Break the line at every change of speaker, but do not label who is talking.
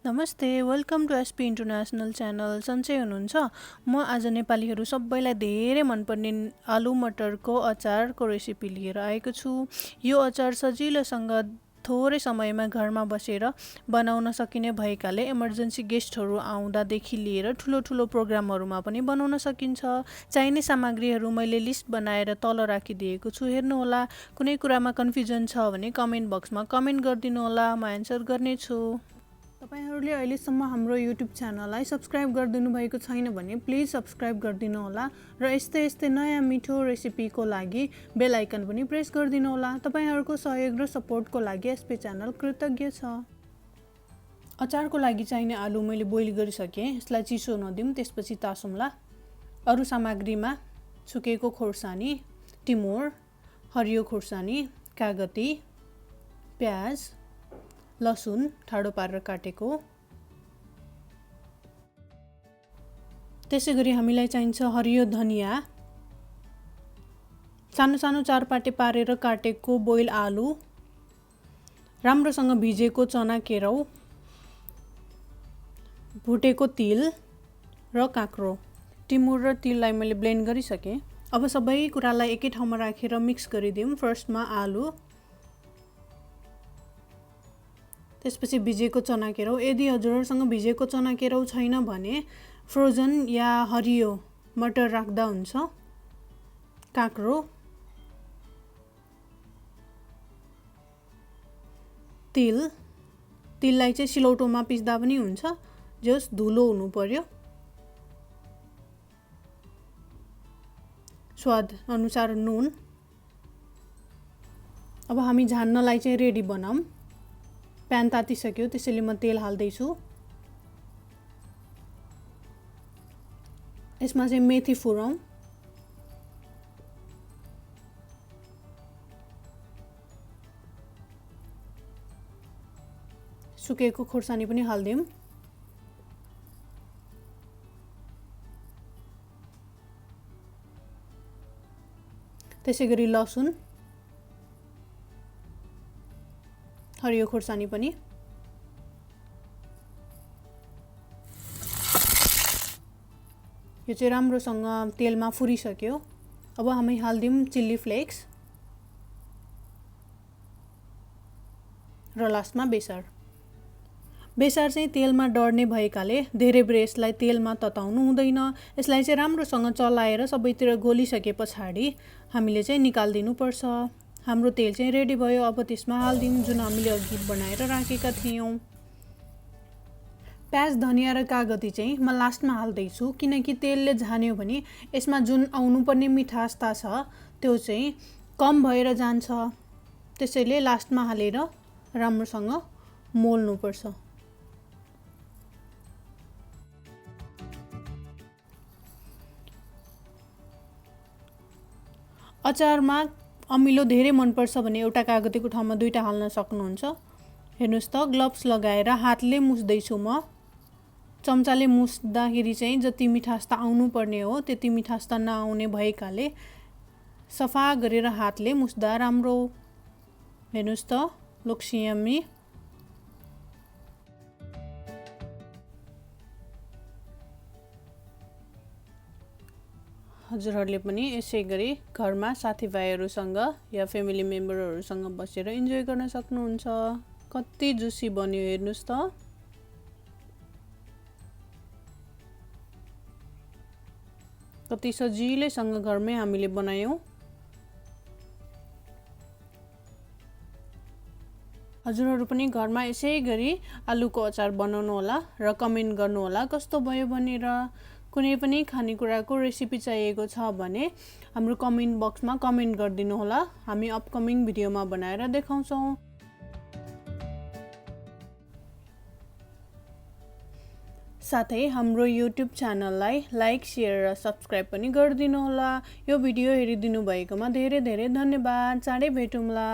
नमस्ते, welcome to SP international channel. सन्चै हुनुहुन्छ? म आज नेपालीहरू सबैलाई धेरै मनपर्ने आलु मटरको अचारको रेसिपी लिएर आएको छु। यो अचार सजिलोसँग थोरै समयमा घरमा बसेर बनाउन सकिने भएकाले इमर्जेन्सी गेस्टहरू आउँदादेखि लिएर ठुलो प्रोग्रामहरूमा पनि बनाउन सकिन्छ। चाहिने सामग्रीहरू मैले लिस्ट बनाएर तल राखिदिएको छु, हेर्नुहोला। कुनै कुरामा कन्फ्युजन छ भने कमेन्ट बक्समा कमेन्ट गरिदिनु होला, म एन्सर गर्नेछु। तपाईहरूले अहिलेसम्म हाम्रो युट्युब च्यानललाई सब्सक्राइब गरिदिनु भएको छैन भने प्लिज सब्सक्राइब गरिदिनु होला र यस्तै नयाँ मिठो रेसिपीको लागि बेल आइकन पनि प्रेस गरिदिनु होला। तपाईहरूको सहयोग र सपोर्टको लागि एसपी च्यानल कृतज्ञ छ। अचारको लागि चाहिने आलु मैले बोइल गरिसकेँ, यसलाई चिसो नदिउँ, त्यसपछि तासौँला। अरू सामग्रीमा सुकेको खोर्सानी, टिमुर, हरियो खोर्सानी, कागती, प्याज, लसुन ठाडो पारेर काटेको। त्यसै गरी हामीलाई चाहिन्छ हरियो धनिया, सानो चारपाटे पारेर काटेको बोइल आलु, राम्रोसँग भिजेको चना केराउ, भुटेको तिल र काँक्रो। टिमुर र तिललाई मैले ब्लेन्ड गरिसकेँ। अब सबै कुरालाई एकै ठाउँमा राखेर मिक्स गरिदिउँ। फर्स्टमा आलु, त्यसपछि भिजेको चना केराउ। यदि हजुरहरूसँग भिजेको चना केराउ छैन भने फ्रोजन या हरियो मटर राख्दा हुन्छ। काँक्रो, तिललाई चाहिँ सिलौटोमा पिस्दा पनि हुन्छ, जस धुलो हुनु पर्यो। स्वाद अनुसार नुन। अब हामी झान्नलाई चाहिँ रेडी बनाऊँ। प्यान तातिसक्यो, त्यसैले म तेल हाल्दैछु। यसमा चाहिँ मेथी फुरौँ, सुकेको खोर्सानी पनि हाल्दिउँ। त्यसै गरी लसुन, हरियो खोर्सानी पनि। यो चाहिँ राम्रोसँग तेलमा फुरिसक्यो। अब हामी हाल्दिउँ चिल्ली फ्लेक्स र लास्टमा बेसार। बेसार चाहिँ तेलमा डढ्ने भएकाले धेरै बेर यसलाई तेलमा तताउनु हुँदैन। यसलाई चाहिँ राम्रोसँग चलाएर सबैतिर घोलिसके पछाडि हामीले चाहिँ निकालिदिनु पर्छ। हाम्रो तेल चाहिँ रेडी भयो। अब त्यसमा हाल्दिउँ जुन हामीले अघि बनाएर राखेका थियौँ। प्याज, धनिया र कागती चाहिँ म लास्टमा हाल्दैछु, किनकि तेलले झान्यो भने यसमा जुन आउनुपर्ने मिठासता छ त्यो चाहिँ कम भएर जान्छ। त्यसैले लास्टमा हालेर राम्रोसँग मोल्नुपर्छ। अचारमा अमिलो धेरै मनपर्छ भने एउटा कागतीको ठाउँमा दुईटा हाल्न सक्नुहुन्छ। हेर्नुहोस् त, ग्लोभ्स लगाएर हातले मुस्दैछु म। चम्चाले मुस्दाखेरि चाहिँ जति मिठासता आउनुपर्ने हो त्यति मिठासता नआउने भएकाले सफा गरेर हातले मुस्दा राम्रो। हेर्नुहोस् त, लुक्स यम्मी। हजुरहरूले पनि यसै गरी घरमा साथीभाइहरूसँग या फ्यामिली मेम्बरहरूसँग बसेर इन्जोय गर्न सक्नुहुन्छ। कति जुसी बन्यो हेर्नुहोस् त। कति सजिलैसँग घरमै हामीले बनायौँ। हजुरहरू पनि घरमा यसै गरी आलुको अचार बनाउनु होला र कमेन्ट गर्नु होला कस्तो भयो भनेर। कुनै पनि खानेकुराको रेसिपी चाहिएको छ भने हाम्रो कमेन्ट बक्समा कमेन्ट गरिदिनु होला, हामी अपकमिङ भिडियोमा बनाएर देखाउँछौँ। साथै हाम्रो युट्युब च्यानललाई लाइक, सेयर र सब्सक्राइब पनि गरिदिनु होला। यो भिडियो हेरिदिनु भएकोमा धेरै धन्यवाद। चाँडै भेटौँला।